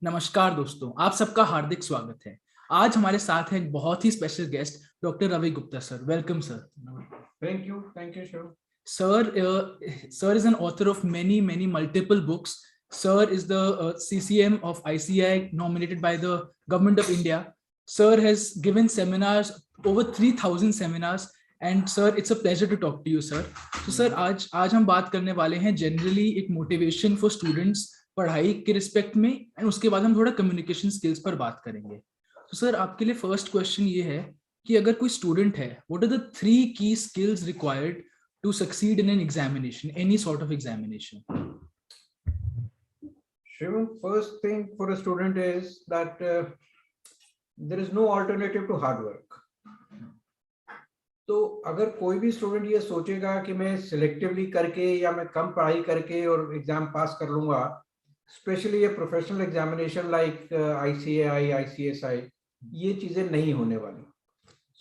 नमस्कार दोस्तों, आप सबका हार्दिक स्वागत है। आज हमारे साथ हैं एक बहुत ही special guest doctor Ravi Gupta sir. Welcome sir. Thank you, Shiv. Sir is an author of many multiple books. Sir is the CCM of ICI nominated by the government of India. Sir has given seminars, over 3,000 seminars, and sir, it's a pleasure to talk to you, sir. So sir, आज हम बात करने वाले हैं generally एक motivation for students पढ़ाई के respect में, एंड उसके बाद हम थोड़ा कम्युनिकेशन स्किल्स पर बात करेंगे। तो सर, आपके लिए फर्स्ट क्वेश्चन ये है कि अगर कोई स्टूडेंट है, what are the 3 key skills required to succeed in an examination, any sort of examination? Shivam, first thing for a student is that there is no alternative to hard work. तो अगर कोई भी student ये सोचेगा कि मैं selectively करके या मैं कम पढ़ाई करके और एग्जाम पास कर लूंगा, स्पेशली ये professional examination like ICAI, ICSI, ये चीजें नहीं होने वाली।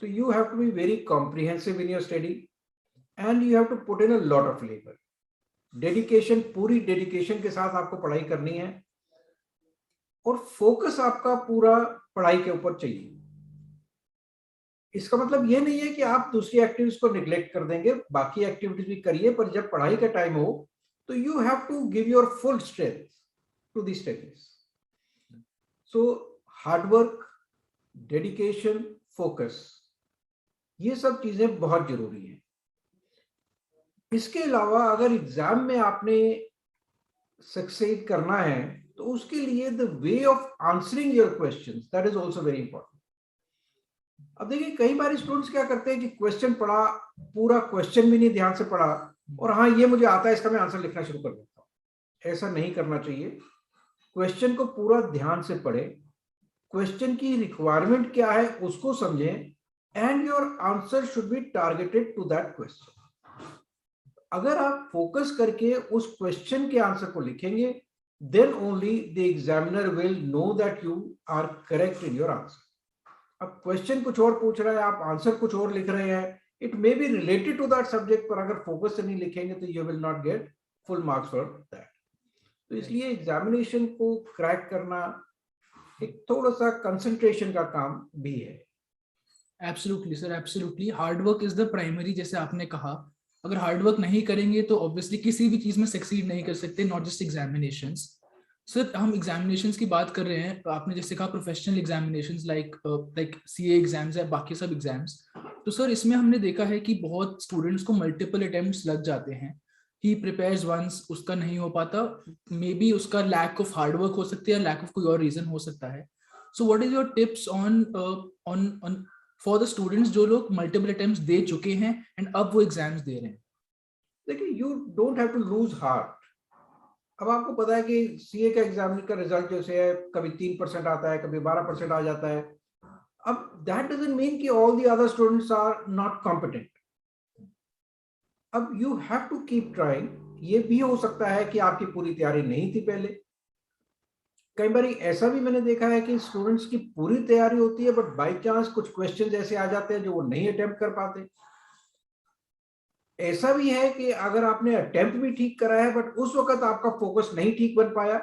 So you have to be very comprehensive in your study and you have to put in a lot of labor. Dedication, पूरी डेडिकेशन के साथ आपको पढ़ाई करनी है और फोकस आपका पूरा पढ़ाई के ऊपर चाहिए। इसका मतलब ये नहीं है कि आप दूसरी एक्टिविटीज को निग्लेक्ट कर देंगे, बाकी एक्टिविटीज भी करिए, पर जब पढ़ाई का टाइम हो तो you have to give your full strength to the studies. So hard work, dedication, focus, ये सब चीजें बहुत जरूरी है। इसके अलावा अगर एग्जाम में आपने सक्सेड करना है तो उसके लिए the way of answering your questions, that is also very important. अब देखिए, कई बार स्टूडेंट्स क्या करते हैं कि क्वेश्चन पढ़ा, पूरा क्वेश्चन भी नहीं ध्यान से पढ़ा और हाँ ये मुझे आता है, इसका मैं आंसर लिखना शुरू कर देता हूँ। ऐसा नहीं करना चाहिए। क्वेश्चन को पूरा ध्यान से पढ़े, क्वेश्चन की रिक्वायरमेंट क्या है उसको समझें, and your answer should be targeted to that question. अगर आप फोकस करके उस क्वेश्चन के आंसर को लिखेंगे, then only the examiner will know that you are correct in your answer. अब क्वेश्चन कुछ और पूछ रहा है, आप आंसर कुछ और लिख रहे हैं, it may be related to that subject, पर अगर फोकस से नहीं लिखेंगे तो you will not get full marks for that. तो इसलिए एग्जामिनेशन को क्रैक करना एक थोड़ा सा कंसंट्रेशन का काम भी है। Absolutely sir, absolutely. Hard work is the primary, जैसे आपने कहा। अगर हार्ड वर्क नहीं करेंगे तो ऑब्वियसली किसी भी चीज में सक्सीड नहीं कर सकते, नॉट जस्ट एग्जामिनेशंस। सर, हम एग्जामिनेशंस की बात कर रहे हैं, आपने जैसे कहा professional examinations like CA exams है, बाकी सब एग्जाम्स। तो सर, इसमें हमने देखा है कि बहुत स्टूडेंट्स को मल्टीपल अटेम्प्ट्स लग जाते हैं। ही प्रिपेयर्स वंस, उसका नहीं हो पाता, मे बी उसका लैक ऑफ हार्ड वर्क हो सकती है, लैक ऑफ कोई और रीजन हो सकता है। सो what is your tips on for the students जो लोग मल्टीपल अटेम्प्ट्स दे चुके हैं एंड अब वो एग्जाम्स दे रहे हैं? देखिए, you don't have to lose heart. अब आपको पता है कि सीए का एग्जाम का रिजल्ट जैसे है, कभी 3% आता है, कभी 12% आ जाता है। अब दैट डजंट मीन कि all the other students are not competent. अब you have to keep trying. ये भी हो सकता है कि आपकी पूरी तैयारी नहीं थी पहले। कई बार ऐसा भी मैंने देखा है कि स्टूडेंट्स की पूरी तैयारी होती है, बट बाई चांस कुछ क्वेश्चन ऐसे आ जाते हैं जो वो नहीं अटेम्प्ट कर पाते। ऐसा भी है कि अगर आपने अटेम्प्ट भी ठीक करा है बट उस वक्त आपका फोकस नहीं ठीक बन पाया,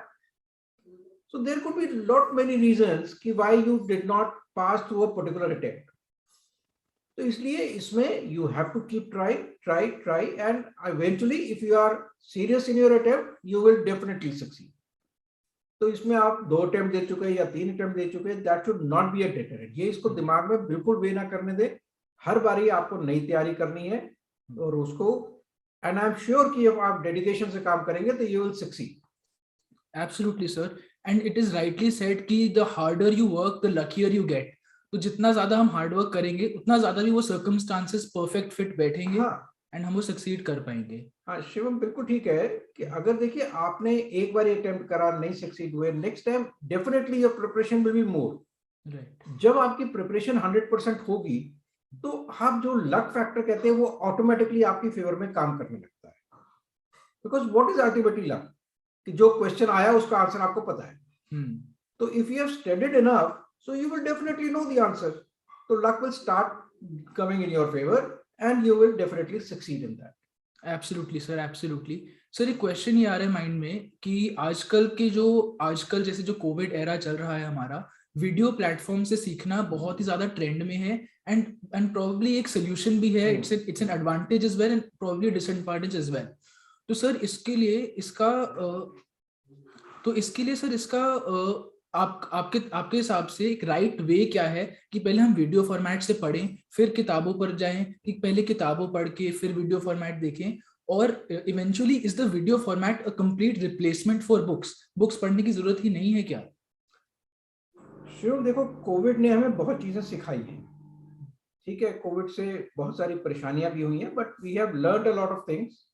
so there could be lot many reasons कि why you did not pass through a particular attempt. तो इसलिए इसमें you have to keep try and eventually if you are serious in your attempt you will definitely succeed. तो इसमें आप 2 attempt दे चुके हैं या 3 अटेम्प्ट दे चुके हैं, that should not be a deterrent. ये इसको दिमाग में बिल्कुल वे ना करने दे। हर बारी आपको नई तैयारी करनी है और उसको, एंड आई एम श्योर कि जब आप डेडिकेशन से काम करेंगे तो you will succeed. Absolutely sir, and it is rightly said कि the harder you work the luckier you get. तो जितना ज्यादा हम हार्ड वर्क करेंगे उतना ज्यादा भी वो सर्कमस्टांसेस परफेक्ट फिट बैठेंगे, एंड हम वो सक्सीड कर पाएंगे। हाँ शिवम, बिल्कुल ठीक है कि अगर देखिए आपने एक बार अटेम्प्ट करा, नहीं सक्सीड हुए, next time definitely your preparation will be more. Right. जब आपकी प्रिपरेशन 100% होगी तो आप जो लक फैक्टर कहते हैं वो ऑटोमेटिकली आपकी फेवर में काम करने लगता है। Because what is ultimately luck, कि जो क्वेश्चन आया उसका आंसर आपको पता है। तो if you have studied enough so you will definitely know the answer. तो luck will start coming in your favour and you will definitely succeed in that. Absolutely, sir. Absolutely. Sir एक question ये आ रहा है mind में कि आजकल जैसे जो कोविड एरा चल रहा है हमारा, वीडियो प्लेटफॉर्म से सीखना बहुत ही ज्यादा ट्रेंड में है, एंड प्रोबेबली एक सोल्यूशन भी है, it's an advantage as well and probably disadvantage as well. तो सर इसके लिए सर इसका आपके हिसाब से एक राइट वे क्या है कि पहले हम वीडियो फॉर्मेट से पढ़ें फिर किताबों पर जाएं, कि पहले किताबों पढ़ के फिर वीडियो फॉर्मेट देखें, और eventually is the video format a complete replacement for books पढ़ने की जरूरत ही नहीं है क्या? श्योर, देखो कोविड ने हमें बहुत चीजें सिखाई हैं, ठीक है, कोविड से बहुत सारी परेशानियां भी हुई हैं, but we have learned a lot of things,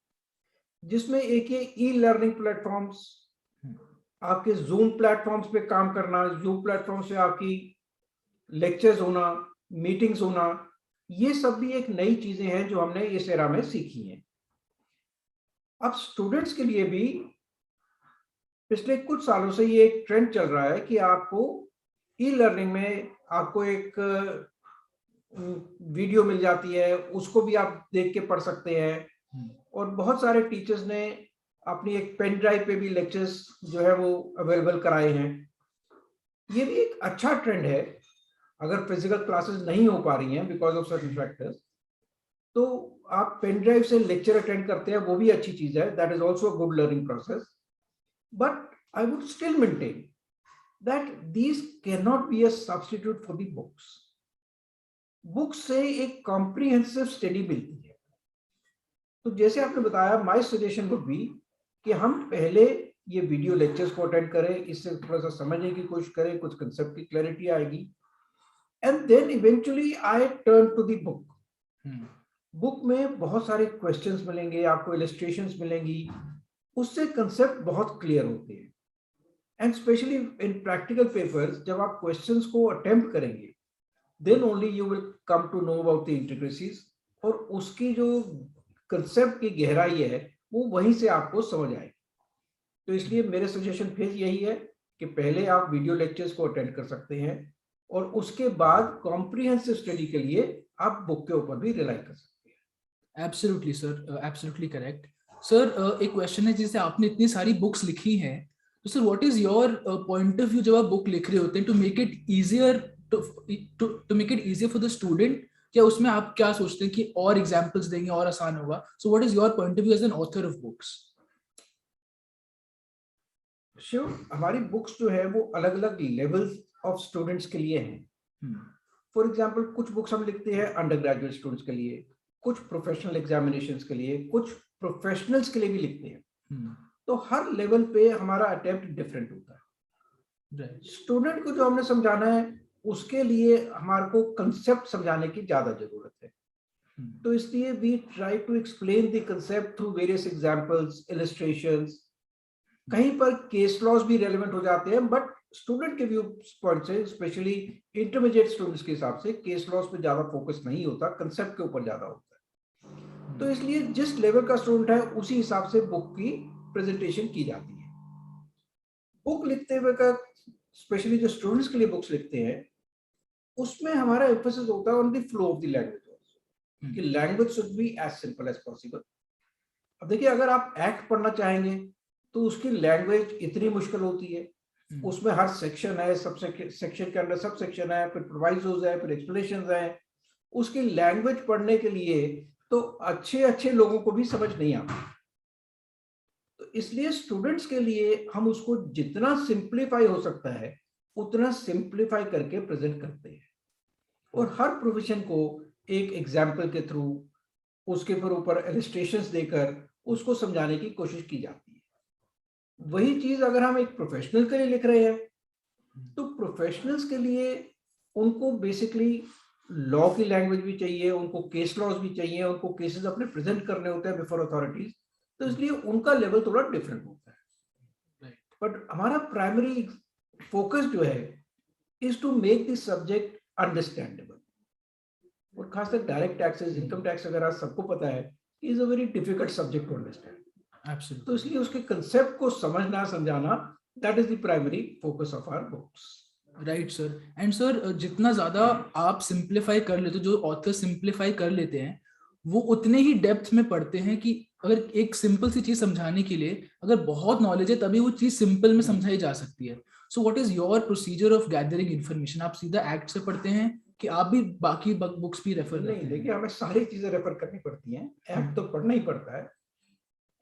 जिसमें एक ये ई लर्निंग प्लेटफॉर्म्स, आपके जूम प्लेटफॉर्म्स पे काम करना, जूम प्लेटफॉर्म से आपकी लेक्चर्स होना, मीटिंग्स होना, ये सब भी एक नई चीजें हैं जो हमने इस एरा में सीखी हैं। अब स्टूडेंट्स के लिए भी पिछले कुछ सालों से ये एक ट्रेंड चल रहा है कि आपको ई लर्निंग में आपको एक वीडियो मिल जाती है, उसको भी आप देख के पढ़ सकते हैं, और बहुत सारे टीचर्स ने अपनी एक पेन ड्राइव पे भी लेक्चर्स जो है वो अवेलेबल कराए हैं। ये भी एक अच्छा ट्रेंड है। अगर फिजिकल क्लासेस नहीं हो पा रही हैं बिकॉज ऑफ सर्टेन फैक्टर्स, तो आप पेन ड्राइव से लेक्चर अटेंड करते हैं, वो भी अच्छी चीज है, that is also a good learning process. But I would still maintain that these can not be a substitute for the books. Books से एक कॉम्प्रिहेंसिव स्टडी मिलती है। तो जैसे आपने बताया, माय सजेशन वुड बी कि हम पहले ये वीडियो लेक्चर्स को अटेंड करें, इससे थोड़ा सा समझने की कोशिश करें, कुछ कंसेप्ट की क्लैरिटी आएगी, and then eventually I turn to the book. Book में बहुत सारे क्वेश्चंस मिलेंगे, आपको इलस्ट्रेशंस मिलेंगी, उससे कंसेप्ट बहुत क्लियर होते हैं। And specially in practical papers, जब आप क्वेश्चंस को अटेम्प्ट करेंगे, then only you will come to know about the intricacies, और उसकी जो कंसेप्ट की गहराई है वो वहीं से आपको समझ आएगी। तो इसलिए मेरे सजेशन फिर यही है कि पहले आप वीडियो लेक्चर्स को अटेंड कर सकते हैं, और उसके बाद कॉम्प्रिहेंसिव स्टडी के लिए आप बुक के ऊपर भी रिलाई कर सकते हैं। Absolutely sir, absolutely correct. Sir एक क्वेश्चन है, जैसे आपने इतनी सारी बुक्स लिखी हैं, तो sir what is your point of view जब आप बुक लिख रहे होते हैं to make it easier to make it easier for the student? क्या उसमें आप क्या सोचते हैं कि और एग्जांपल्स देंगे और आसान होगा? So what is your point of view as an author of books? Sure, हमारी बुक्स जो है वो अलग अलग लेवल्स ऑफ स्टूडेंट्स के लिए हैं। फॉर एग्जांपल, कुछ बुक्स हम लिखते हैं अंडर ग्रेजुएट स्टूडेंट्स के लिए, कुछ प्रोफेशनल एग्जामिनेशंस के लिए, कुछ प्रोफेशनल्स के लिए भी लिखते हैं। तो हर लेवल पे हमारा अटेम्प्ट डिफरेंट होता है। स्टूडेंट को जो हमने समझाना है, उसके लिए हमारे को कंसेप्ट समझाने की ज्यादा जरूरत है। तो इसलिए we try to explain the concept through various examples, illustrations. कहीं पर केस लॉज भी रेलेवेंट हो जाते हैं, बट स्टूडेंट के व्यू पॉइंट से, स्पेशली इंटरमीडिएट स्टूडेंट्स के हिसाब से, केस लॉज पे ज्यादा फोकस नहीं होता, कंसेप्ट के ऊपर ज्यादा होता है। तो इसलिए जिस लेवल का स्टूडेंट है उसी हिसाब से बुक की प्रेजेंटेशन की जाती है। बुक लिखते हुए का, स्पेशली जो स्टूडेंट्स के लिए बुक्स लिखते हैं, उसमें हमारा एम्फेसिस होता है on the flow of the language, कि language should be as simple as possible. अब देखिए, अगर आप एक्ट पढ़ना चाहेंगे तो उसकी लैंग्वेज इतनी मुश्किल होती है, उसमें हर सेक्शन है, सब सेक्शन के अंदर सब सेक्शन है, फिर प्रोवाइजोज है, फिर एक्सप्लेनेशंस है। उसकी लैंग्वेज पढ़ने के लिए तो अच्छे अच्छे लोगों को भी समझ नहीं आता। तो इसलिए स्टूडेंट्स के लिए हम उसको जितना सिंप्लीफाई हो सकता है उतना सिंप्लीफाई करके प्रेजेंट करते हैं, और हर प्रोविजन को एक एग्जाम्पल के थ्रू, उसके ऊपर इलस्ट्रेशंस देकर उसको समझाने की कोशिश की जाती है। वही चीज अगर हम एक प्रोफेशनल के लिए लिख रहे हैं, तो प्रोफेशनल्स के लिए उनको बेसिकली लॉ की लैंग्वेज भी चाहिए, उनको केस लॉज भी चाहिए, उनको केसेस अपने प्रेजेंट करने होते हैं बिफोर अथॉरिटीज, तो इसलिए उनका लेवल थोड़ा डिफरेंट होता है। बट हमारा प्राइमरी फोकस जो है is to make this subject understandable. और खासकर डायरेक्ट टैक्सेस, इनकम टैक्स वगैरह सबको पता है, is a very difficult subject to understand. Absolutely. तो इसलिए उसके कंसेप्ट को समझना, समझाना, that is the primary focus of our books. Right sir. And sir, जितना ज्यादा आप सिंप्लीफाई कर लेते हो, जो ऑथर सिंप्लीफाई कर लेते हैं, वो उतने ही डेप्थ में पढ़ते हैं कि अगर एक सिंपल सी चीज समझाने के लिए अगर बहुत नॉलेज है तभी वो चीज सिंपल में समझाई जा सकती है. सो what is your procedure of gathering information? आप सीधा एक्ट से पढ़ते हैं कि आप भी बाकी बुक्स भी रेफर करते नहीं, हैं? देखिए हमें सारी चीजें रेफर करनी पड़ती हैं, एक्ट तो पढ़ना ही पड़ता है.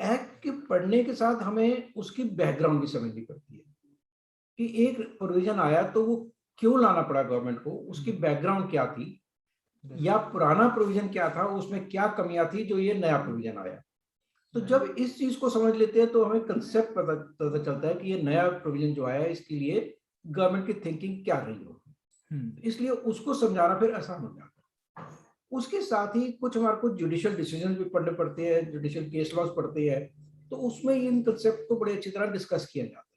एक्ट के पढ़ने के साथ हमें उसकी बैकग्राउंड भी समझनी पड़ती है कि एक प्रोविजन आया तो वो क्यों लाना पड़ा गवर्नमेंट को, उसकी बैकग्राउंड क्या थी, या पुराना प्रोविजन क्या था, उसमें क्या कमियां थी जो ये नया प्रोविजन आया. तो जब इस चीज को समझ लेते हैं तो हमें कंसेप्ट पता चलता है कि ये नया प्रोविजन जो आया है इसके लिए गवर्नमेंट की थिंकिंग क्या रही होगी. इसलिए उसको समझाना फिर आसान हो जाता है. उसके साथ ही कुछ हमारे को जुडिशियल डिसीजन भी पढ़ने पड़ते हैं, जुडिशियल केस लॉज पढ़ते हैं, तो उसमें इन कंसेप्ट को बड़े अच्छी तरह डिस्कस किया जाता है.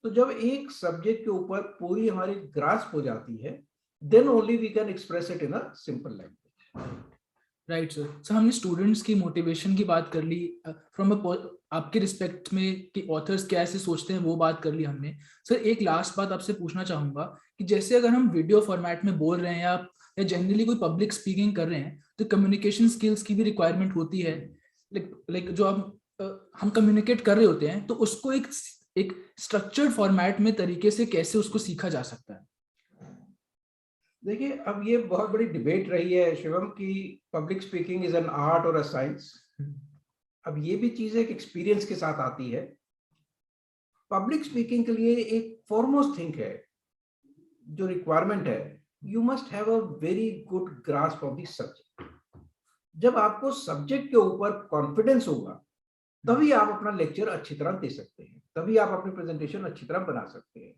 तो जब एक सब्जेक्ट के ऊपर पूरी हमारी ग्रास्प हो जाती है, then only we can express it in a simple language. Right sir. Sir हमने स्टूडेंट्स की मोटिवेशन की बात कर ली, फ्रॉम आपके रिस्पेक्ट में कि ऑथर्स क्या ऐसे सोचते हैं वो बात कर ली हमने. सर एक लास्ट बात आपसे पूछना चाहूंगा कि जैसे अगर हम वीडियो फॉर्मेट में बोल रहे हैं या जनरली कोई पब्लिक स्पीकिंग कर रहे हैं तो कम्युनिकेशन स्किल्स की भी रिक्वायरमेंट होती है. लाइक जो हम कम्युनिकेट कर रहे होते हैं तो उसको एक स्ट्रक्चर्ड फॉर्मेट में तरीके से कैसे उसको सीखा जा सकता है? देखिए, अब ये बहुत बड़ी डिबेट रही है शिवम कि public speaking is an art और अ साइंस. अब ये भी चीज एक एक्सपीरियंस के साथ आती है. पब्लिक स्पीकिंग के लिए एक फॉरमोस्ट थिंग है, जो रिक्वायरमेंट है, you must have a very good grasp of the subject. जब आपको सब्जेक्ट के ऊपर कॉन्फिडेंस होगा तभी आप अपना लेक्चर अच्छी तरह दे सकते हैं, तभी आप अपनी प्रेजेंटेशन अच्छी तरह बना सकते हैं.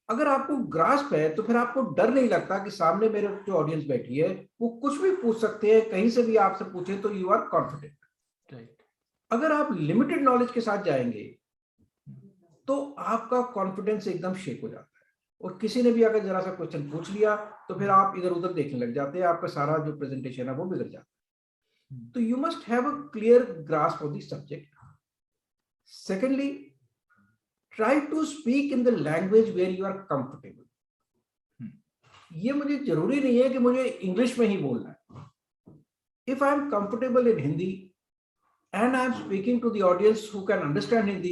अगर आपको ग्रास्प है तो फिर आपको डर नहीं लगता कि सामने मेरे जो ऑडियंस बैठी है वो कुछ भी पूछ सकते हैं, कहीं से भी आपसे पूछे तो यू आर कॉन्फिडेंट. राइट. अगर आप लिमिटेड नॉलेज के साथ जाएंगे तो आपका कॉन्फिडेंस एकदम शेक हो जाता है, और किसी ने भी अगर जरा सा क्वेश्चन पूछ लिया तो फिर आप इधर उधर देखने लग जाते हैं, आपका सारा जो प्रेजेंटेशन है वो बिगड़ जाता है. तो you must have a clear grasp of the subject. Secondly, try to speak in the language where you are comfortable. ये मुझे जरूरी नहीं है कि मुझे इंग्लिश में ही बोलना है. If I am comfortable in Hindi and I am speaking to the audience who can understand Hindi,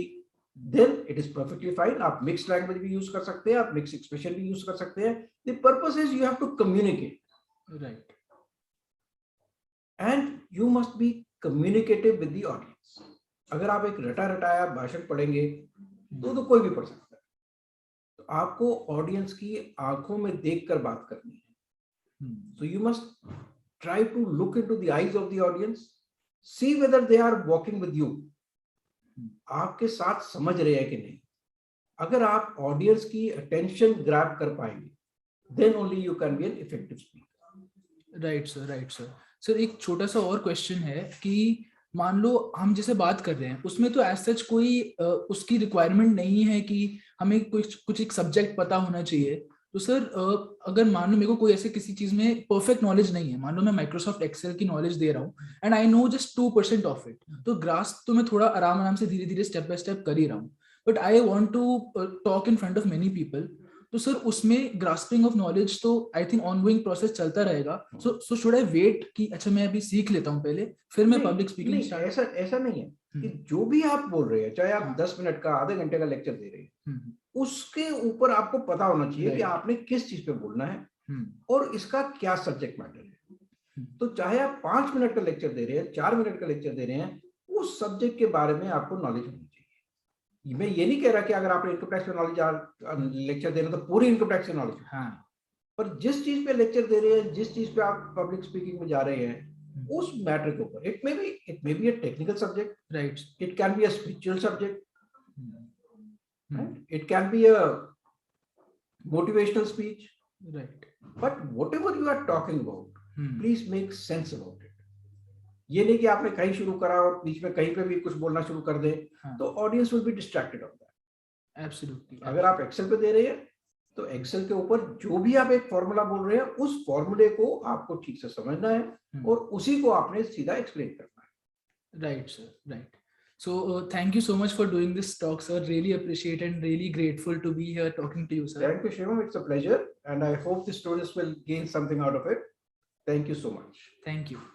then it is perfectly fine. आप mixed language भी use कर सकते हैं, आप mixed expression भी use कर सकते हैं. The purpose is you have to communicate. Right. And you must be communicative with the audience. अगर आप एक रटा रटाया भाषण पढ़ेंगे तो कोई भी पढ़ सकता है. तो आपको ऑडियंस की आंखों में देखकर बात करनी है. So you must try to look into the eyes of the audience, see whether they are walking with you. आपके साथ समझ रहे हैं कि नहीं. अगर आप ऑडियंस की अटेंशन ग्रैब कर पाएंगे, then only you can be an effective speaker. Right sir, right sir. Sir एक छोटा सा और क्वेश्चन है कि मान लो हम जैसे बात कर रहे हैं उसमें तो एज सच कोई उसकी रिक्वायरमेंट नहीं है कि हमें कुछ एक सब्जेक्ट पता होना चाहिए. तो सर अगर मान लो मेरे को कोई ऐसे किसी चीज में परफेक्ट नॉलेज नहीं है, मान लो मैं माइक्रोसॉफ्ट एक्सेल की नॉलेज दे रहा हूँ and I know just 2% of it, तो ग्रास्प तो मैं थोड़ा आराम से धीरे धीरे स्टेप बाय स्टेप कर ही रहा हूँ, but I want to talk in front of many people. तो सर उसमें ग्रास्पिंग ऑफ नॉलेज तो आई थिंक ऑनगोइंग प्रोसेस चलता रहेगा. सो शुड आई वेट कि अच्छा मैं अभी सीख लेता हूँ पहले फिर मैं पब्लिक स्पीकिंग स्टार्ट? ऐसा नहीं है कि जो भी आप बोल रहे हैं, चाहे आप 10 मिनट का आधे घंटे का लेक्चर दे रहे हैं, उसके ऊपर आपको पता होना चाहिए कि आपने किस चीज पे बोलना है और इसका क्या सब्जेक्ट मैटर है. तो चाहे आप 5 मिनट का लेक्चर दे रहे हैं, 4 मिनट का लेक्चर दे रहे हैं, उस सब्जेक्ट के बारे में आपको नॉलेज होनी चाहिए. मैं ये नहीं कह रहा कि अगर आपने इनकम टैक्स पे नॉलेज लेक्चर दे रहे हैं तो पूरी इनकम टैक्स की नॉलेज. हाँ, पर जिस चीज पे लेक्चर दे रहे हैं, जिस चीज पे आप पब्लिक स्पीकिंग में जा रहे हैं, उस मैटर के ऊपर, it may be a technical subject, right, it can be a spiritual subject, it can be a motivational speech, right, but whatever you are talking about, please make sense about it. ये नहीं कि आपने कहीं शुरू करा और बीच में कहीं पे भी कुछ बोलना शुरू कर दे, तो audience will be distracted of that. Absolutely. अगर आप एक्सेल पे दे रहे हैं तो एक्सेल के ऊपर जो भी आप एक फॉर्मूला बोल रहे हैं उस फॉर्मूले को आपको ठीक से समझना है और उसी को आपने सीधा एक्सप्लेन करना है. Right sir, right. So thank you so much for doing this talk, sir. Really appreciate and really grateful to be here talking to you, sir. Thank you, Shivam. It's a pleasure, and I hope the students will gain something out of it. Thank you so much. Thank you.